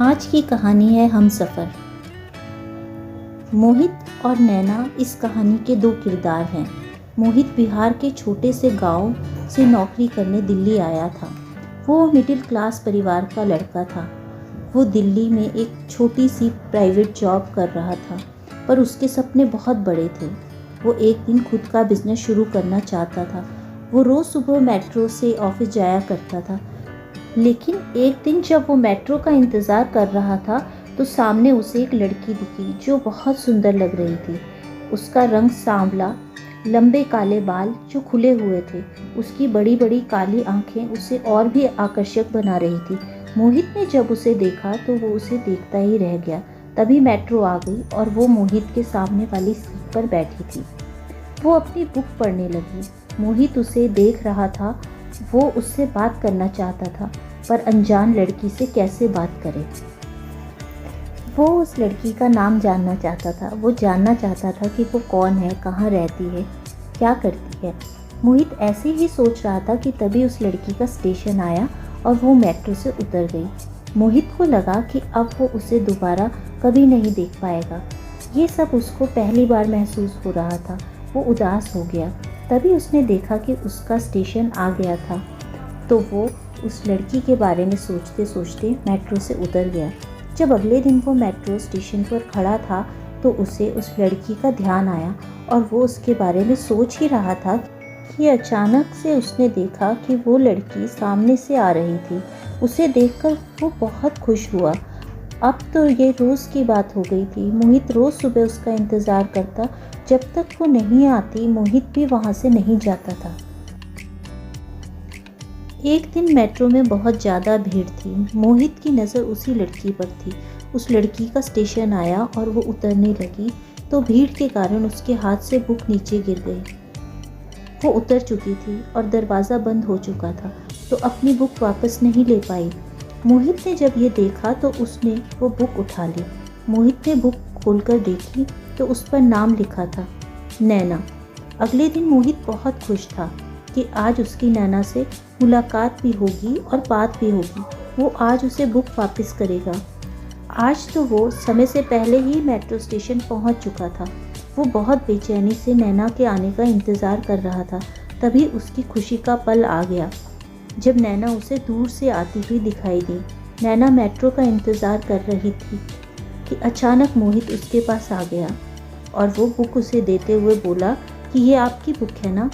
आज की कहानी है हमसफ़र। मोहित और नैना इस कहानी के दो किरदार हैं। मोहित बिहार के छोटे से गांव से नौकरी करने दिल्ली आया था। वो मिडिल क्लास परिवार का लड़का था। वो दिल्ली में एक छोटी सी प्राइवेट जॉब कर रहा था, पर उसके सपने बहुत बड़े थे। वो एक दिन खुद का बिजनेस शुरू करना चाहता था। वो रोज़ सुबह मेट्रो से ऑफिस जाया करता था, लेकिन एक दिन जब वो मेट्रो का इंतज़ार कर रहा था तो सामने उसे एक लड़की दिखी जो बहुत सुंदर लग रही थी। उसका रंग सांवला, लंबे काले बाल जो खुले हुए थे, उसकी बड़ी बड़ी काली आंखें उसे और भी आकर्षक बना रही थी। मोहित ने जब उसे देखा तो वो उसे देखता ही रह गया। तभी मेट्रो आ गई और वो मोहित के सामने वाली सीट पर बैठी थी। वो अपनी बुक पढ़ने लगी। मोहित उसे देख रहा था। वो उससे बात करना चाहता था, पर अनजान लड़की से कैसे बात करे। वो उस लड़की का नाम जानना चाहता था। वो जानना चाहता था कि वो कौन है, कहाँ रहती है, क्या करती है। मोहित ऐसे ही सोच रहा था कि तभी उस लड़की का स्टेशन आया और वो मेट्रो से उतर गई। मोहित को लगा कि अब वो उसे दोबारा कभी नहीं देख पाएगा। ये सब उसको पहली बार महसूस हो रहा था। वो उदास हो गया। तभी उसने देखा कि उसका स्टेशन आ गया था, तो वो उस लड़की के बारे में सोचते सोचते मेट्रो से उतर गया। जब अगले दिन वो मेट्रो स्टेशन पर खड़ा था तो उसे उस लड़की का ध्यान आया और वो उसके बारे में सोच ही रहा था कि अचानक से उसने देखा कि वो लड़की सामने से आ रही थी। उसे देखकर वो बहुत खुश हुआ। अब तो ये रोज़ की बात हो गई थी। मोहित रोज़ सुबह उसका इंतज़ार करता। जब तक वो नहीं आती मोहित भी वहाँ से नहीं जाता था। एक दिन मेट्रो में बहुत ज़्यादा भीड़ थी। मोहित की नज़र उसी लड़की पर थी। उस लड़की का स्टेशन आया और वो उतरने लगी तो भीड़ के कारण उसके हाथ से बुक नीचे गिर गई। वो उतर चुकी थी और दरवाज़ा बंद हो चुका था, तो अपनी बुक वापस नहीं ले पाई। मोहित ने जब ये देखा तो उसने वो बुक उठा ली। मोहित ने बुक खोलकर देखी तो उस पर नाम लिखा था, नैना। अगले दिन मोहित बहुत खुश था कि आज उसकी नैना से मुलाकात भी होगी और बात भी होगी। वो आज उसे बुक वापस करेगा। आज तो वो समय से पहले ही मेट्रो स्टेशन पहुंच चुका था। वो बहुत बेचैनी से नैना के आने का इंतज़ार कर रहा था। तभी उसकी खुशी का पल आ गया जब नैना उसे दूर से आती हुई दिखाई दी। नैना मेट्रो का इंतज़ार कर रही थी कि अचानक मोहित उसके पास आ गया और वो बुक उसे देते हुए बोला कि ये आपकी बुक है ना।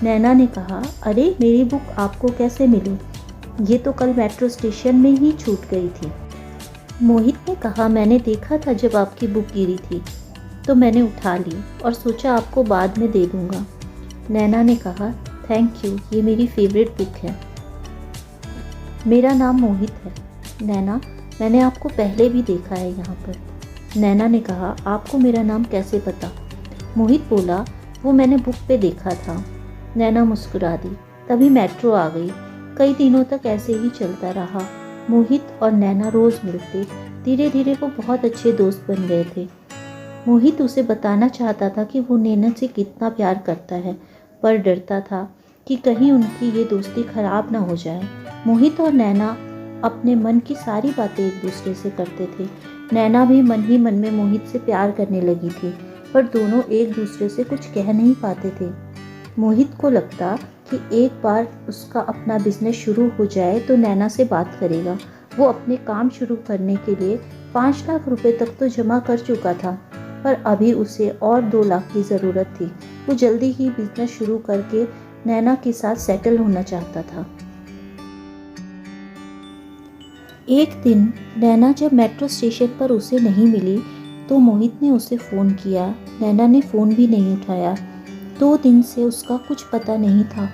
नैना ने कहा, अरे मेरी बुक आपको कैसे मिली? ये तो कल मेट्रो स्टेशन में ही छूट गई थी। मोहित ने कहा, मैंने देखा था जब आपकी बुक गिरी थी तो मैंने उठा ली और सोचा आपको बाद में दे दूँगा। नैना ने कहा, थैंक यू, ये मेरी फेवरेट बुक है। मेरा नाम मोहित है। नैना, मैंने आपको पहले भी देखा है यहाँ पर। नैना ने कहा, आपको मेरा नाम कैसे पता? मोहित बोला, वो मैंने बुक पे देखा था। नैना मुस्कुरा दी। तभी मेट्रो आ गई। कई दिनों तक ऐसे ही चलता रहा। मोहित और नैना रोज़ मिलते। धीरे धीरे वो बहुत अच्छे दोस्त बन गए थे। मोहित उसे बताना चाहता था कि वो नैना से कितना प्यार करता है, पर डरता था कि कहीं उनकी ये दोस्ती खराब ना हो जाए। मोहित और नैना अपने मन की सारी बातें एक दूसरे से करते थे। नैना भी मन ही मन में मोहित से प्यार करने लगी थी, पर दोनों एक दूसरे से कुछ कह नहीं पाते थे। मोहित को लगता कि एक बार उसका अपना बिजनेस शुरू हो जाए तो नैना से बात करेगा। वो अपने काम शुरू करने के लिए 5 लाख रुपए तक तो जमा कर चुका था, पर अभी उसे और 2 लाख की ज़रूरत थी। वो जल्दी ही बिजनेस शुरू करके नैना के साथ सेटल होना चाहता था। एक दिन नैना जब मेट्रो स्टेशन पर उसे नहीं मिली तो मोहित ने उसे फ़ोन किया। नैना ने फ़ोन भी नहीं उठाया। 2 दिन से उसका कुछ पता नहीं था।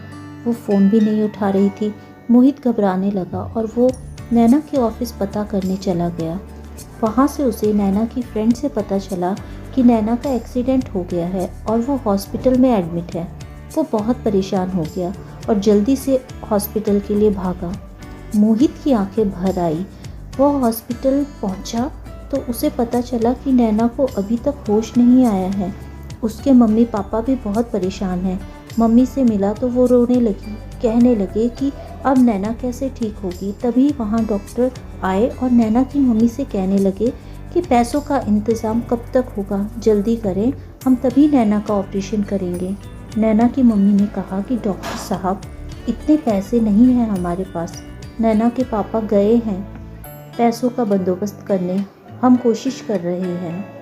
वो फ़ोन भी नहीं उठा रही थी। मोहित घबराने लगा और वो नैना के ऑफिस पता करने चला गया। वहाँ से उसे नैना की फ्रेंड से पता चला कि नैना का एक्सीडेंट हो गया है और वो हॉस्पिटल में एडमिट है। वो बहुत परेशान हो गया और जल्दी से हॉस्पिटल के लिए भागा। मोहित की आंखें भर आई। वो हॉस्पिटल पहुंचा तो उसे पता चला कि नैना को अभी तक होश नहीं आया है। उसके मम्मी पापा भी बहुत परेशान हैं। मम्मी से मिला तो वो रोने लगी, कहने लगे कि अब नैना कैसे ठीक होगी। तभी वहाँ डॉक्टर आए और नैना की मम्मी से कहने लगे कि पैसों का इंतज़ाम कब तक होगा, जल्दी करें, हम तभी नैना का ऑपरेशन करेंगे। नैना की मम्मी ने कहा कि डॉक्टर साहब, इतने पैसे नहीं हैं हमारे पास। नैना के पापा गए हैं पैसों का बंदोबस्त करने, हम कोशिश कर रहे हैं।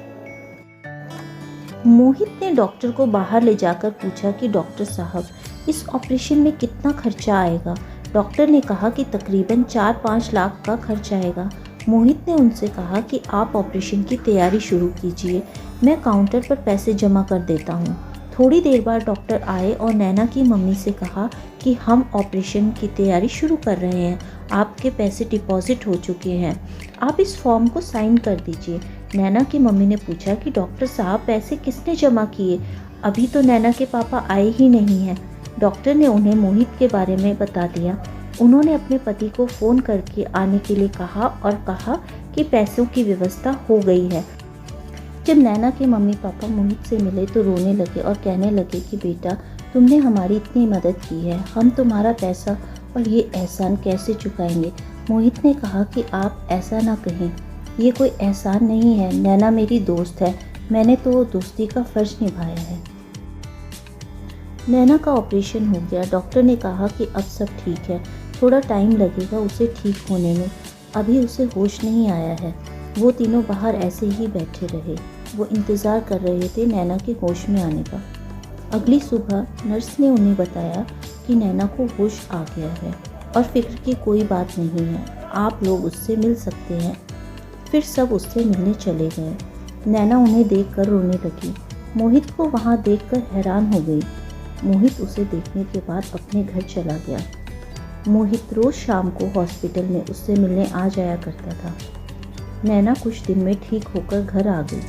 मोहित ने डॉक्टर को बाहर ले जाकर पूछा कि डॉक्टर साहब, इस ऑपरेशन में कितना खर्चा आएगा। डॉक्टर ने कहा कि तकरीबन 4-5 लाख का खर्च आएगा। मोहित ने उनसे कहा कि आप ऑपरेशन की तैयारी शुरू कीजिए, मैं काउंटर पर पैसे जमा कर देता हूँ। थोड़ी देर बाद डॉक्टर आए और नैना की मम्मी से कहा कि हम ऑपरेशन की तैयारी शुरू कर रहे हैं, आपके पैसे डिपॉजिट हो चुके हैं, आप इस फॉर्म को साइन कर दीजिए। नैना की मम्मी ने पूछा कि डॉक्टर साहब, पैसे किसने जमा किए, अभी तो नैना के पापा आए ही नहीं हैं। डॉक्टर ने उन्हें मोहित के बारे में बता दिया। उन्होंने अपने पति को फ़ोन करके आने के लिए कहा और कहा कि पैसों की व्यवस्था हो गई है। जब नैना के मम्मी पापा मोहित से मिले तो रोने लगे और कहने लगे कि बेटा, तुमने हमारी इतनी मदद की है, हम तुम्हारा पैसा और ये एहसान कैसे चुकाएंगे। मोहित ने कहा कि आप ऐसा ना कहें, ये कोई एहसान नहीं है, नैना मेरी दोस्त है, मैंने तो वो दोस्ती का फ़र्ज़ निभाया है। नैना का ऑपरेशन हो गया। डॉक्टर ने कहा कि अब सब ठीक है, थोड़ा टाइम लगेगा उसे ठीक होने में, अभी उसे होश नहीं आया है। वो तीनों बाहर ऐसे ही बैठे रहे, वो इंतज़ार कर रहे थे नैना के होश में आने का। अगली सुबह नर्स ने उन्हें बताया कि नैना को होश आ गया है और फिक्र की कोई बात नहीं है, आप लोग उससे मिल सकते हैं। फिर सब उससे मिलने चले गए। नैना उन्हें देखकर रोने लगी। मोहित को वहाँ देखकर हैरान हो गई। मोहित उसे देखने के बाद अपने घर चला गया। मोहित रोज़ शाम को हॉस्पिटल में उससे मिलने आ जाया करता था। नैना कुछ दिन में ठीक होकर घर आ गई।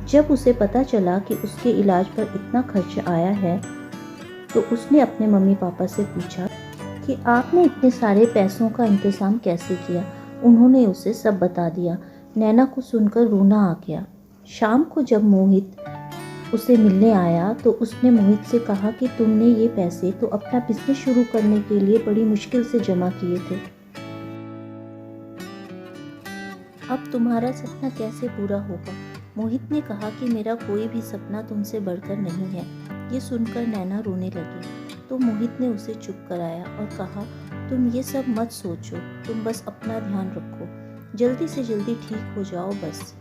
जब उसे पता चला कि उसके इलाज पर इतना खर्च आया है तो उसने अपने मम्मी पापा से पूछा कि आपने इतने सारे पैसों का इंतज़ाम कैसे किया। उन्होंने उसे सब बता दिया। नैना को सुनकर रोना आ गया। शाम को जब मोहित उसे मिलने आया तो उसने मोहित से कहा कि तुमने ये पैसे तो अपना बिजनेस शुरू करने के लिए बड़ी मुश्किल से जमा किए थे, अब तुम्हारा सपना कैसे पूरा होगा। मोहित ने कहा कि मेरा कोई भी सपना तुमसे बढ़कर नहीं है। ये सुनकर नैना रोने लगी तो मोहित ने उसे चुप कराया और कहा, तुम ये सब मत सोचो, तुम बस अपना ध्यान रखो, जल्दी से जल्दी ठीक हो जाओ बस।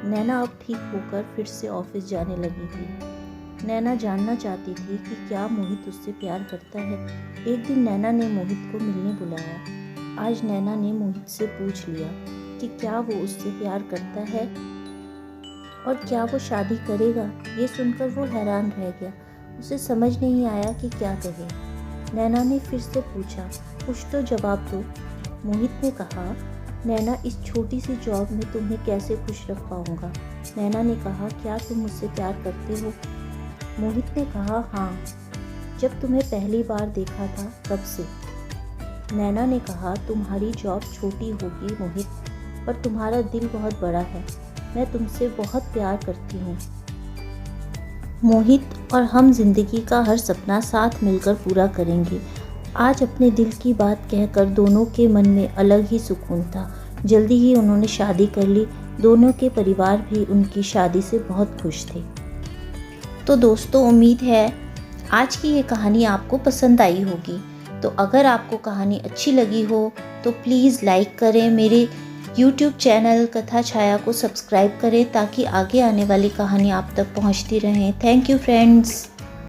नैना अब ठीक होकर फिर से ऑफिस जाने लगी थी। नैना जानना चाहती थी कि क्या मोहित उससे प्यार करता है। एक दिन नैना ने मोहित को मिलने बुलाया। आज नैना ने मोहित से पूछ लिया कि क्या वो उससे प्यार करता है और क्या वो शादी करेगा। ये सुनकर वो हैरान रह गया, उसे समझ नहीं आया कि क्या कहे। नैना ने फिर से पूछा, कुछ तो जवाब दो। मोहित ने कहा, नैना, इस छोटी सी जॉब में तुम्हें कैसे खुश रख पाऊंगा। नैना ने कहा, क्या तुम मुझसे प्यार करते हो। मोहित ने कहा, हाँ, जब तुम्हें पहली बार देखा था तब से। नैना ने कहा, तुम्हारी जॉब छोटी होगी मोहित, पर तुम्हारा दिल बहुत बड़ा है, मैं तुमसे बहुत प्यार करती हूँ। मोहित और हम जिंदगी का हर सपना साथ मिलकर पूरा करेंगे। आज अपने दिल की बात कहकर दोनों के मन में अलग ही सुकून था। जल्दी ही उन्होंने शादी कर ली। दोनों के परिवार भी उनकी शादी से बहुत खुश थे। तो दोस्तों, उम्मीद है आज की ये कहानी आपको पसंद आई होगी। तो अगर आपको कहानी अच्छी लगी हो तो प्लीज़ लाइक करें, मेरे YouTube चैनल कथा छाया को सब्सक्राइब करें ताकि आगे आने वाली कहानी आप तक पहुंचती रहें। Thank you friends.